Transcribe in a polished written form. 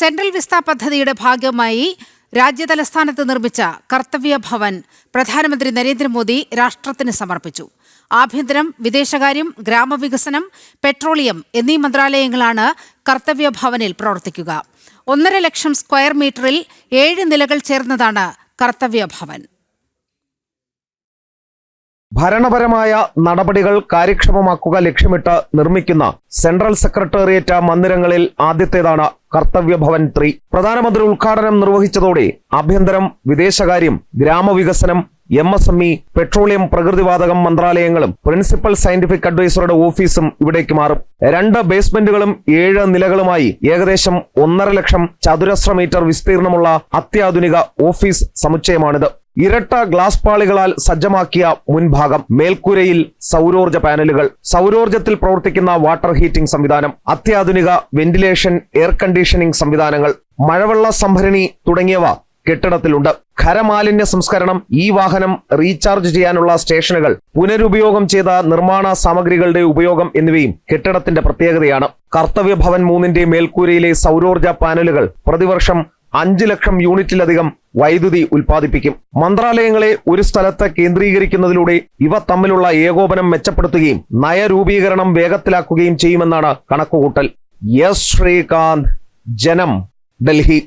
Central Vista പദ്ധതിയുടെ ഭാഗമായി രാജ്യതലസ്ഥാനത്ത് നിർമ്മിച്ച കർത്തവ്യ ഭവൻ പ്രധാനമന്ത്രി നരേന്ദ്രമോദി രാഷ്ട്രത്തിന് സമർപ്പിച്ചു. ആഭ്യന്തരം, വിദേശകാര്യം, ഗ്രാമവികസനം, പെട്രോളിയം എന്നീ മന്ത്രാലയങ്ങളാണ് കർത്തവ്യ ഭവനിൽ പ്രവർത്തിക്കുക. 1.5 ലക്ഷം സ്ക്വയർ മീറ്ററിൽ 7 നിലകൾ ചേർന്നതാണ് കർത്തവ്യ ഭവൻ. ഭരണപരമായ നടപടികൾ കാര്യക്ഷമമാക്കുക ലക്ഷ്യമിട്ട് നിർമ്മിക്കുന്ന സെൻട്രൽ സെക്രട്ടേറിയറ്റ് മന്ദിരങ്ങളിൽ ആദ്യത്തേതാണ് കർത്തവ്യ ഭവൻ 3. പ്രധാനമന്ത്രി ഉദ്ഘാടനം നിർവഹിച്ചതോടെ ആഭ്യന്തരം, വിദേശകാര്യം, ഗ്രാമവികസനം, MSME, പെട്രോളിയം, പ്രകൃതിവാതകം മന്ത്രാലയങ്ങളും പ്രിൻസിപ്പൽ സയന്റിഫിക് അഡ്വൈസറുടെ ഓഫീസും ഇവിടേക്ക് മാറും. 2 ബേസ്മെന്റുകളും 7 നിലകളുമായി ഏകദേശം 1.5 ലക്ഷം ചതുരശ്ര മീറ്റർ വിസ്തീർണമുള്ള അത്യാധുനിക ഓഫീസ് സമുച്ചയമാണിത്. ഇരട്ട ഗ്ലാസ് പാളികളാൽ സജ്ജമാക്കിയ മുൻഭാഗം, മേൽക്കൂരയിൽ സൗരോർജ്ജ പാനലുകൾ, സൗരോർജ്ജത്തിൽ പ്രവർത്തിക്കുന്ന വാട്ടർ ഹീറ്റിംഗ് സംവിധാനം, അത്യാധുനിക വെന്റിലേഷൻ, എയർ കണ്ടീഷനിംഗ് സംവിധാനങ്ങൾ, മഴവെള്ള സംഭരണി തുടങ്ങിയവ കെട്ടിടത്തിലുണ്ട്. ഖരമാലിന്യ സംസ്കരണം, ഈ വാഹനം റീചാർജ് ചെയ്യാനുള്ള സ്റ്റേഷനുകൾ, പുനരുപയോഗം ചെയ്ത നിർമ്മാണ സാമഗ്രികളുടെ ഉപയോഗം എന്നിവയും കെട്ടിടത്തിന്റെ പ്രത്യേകതയാണ്. കർത്തവ്യ ഭവൻ 3ന്റെ മേൽക്കൂരയിലെ സൗരോർജ്ജ പാനലുകൾ പ്രതിവർഷം 5 ലക്ഷം യൂണിറ്റിലധികം വൈദ്യുതി ഉൽപ്പാദിപ്പിക്കും. മന്ത്രാലയങ്ങളെ ഒരു സ്ഥലത്ത് കേന്ദ്രീകരിക്കുന്നതിലൂടെ ഇവ തമ്മിലുള്ള ഏകോപനം മെച്ചപ്പെടുത്തുകയും നയരൂപീകരണം വേഗത്തിലാക്കുകയും ചെയ്യുമെന്നാണ് കണക്കുകൂട്ടൽ. എസ് ശ്രീകാന്ത്, ജനം, ഡൽഹി.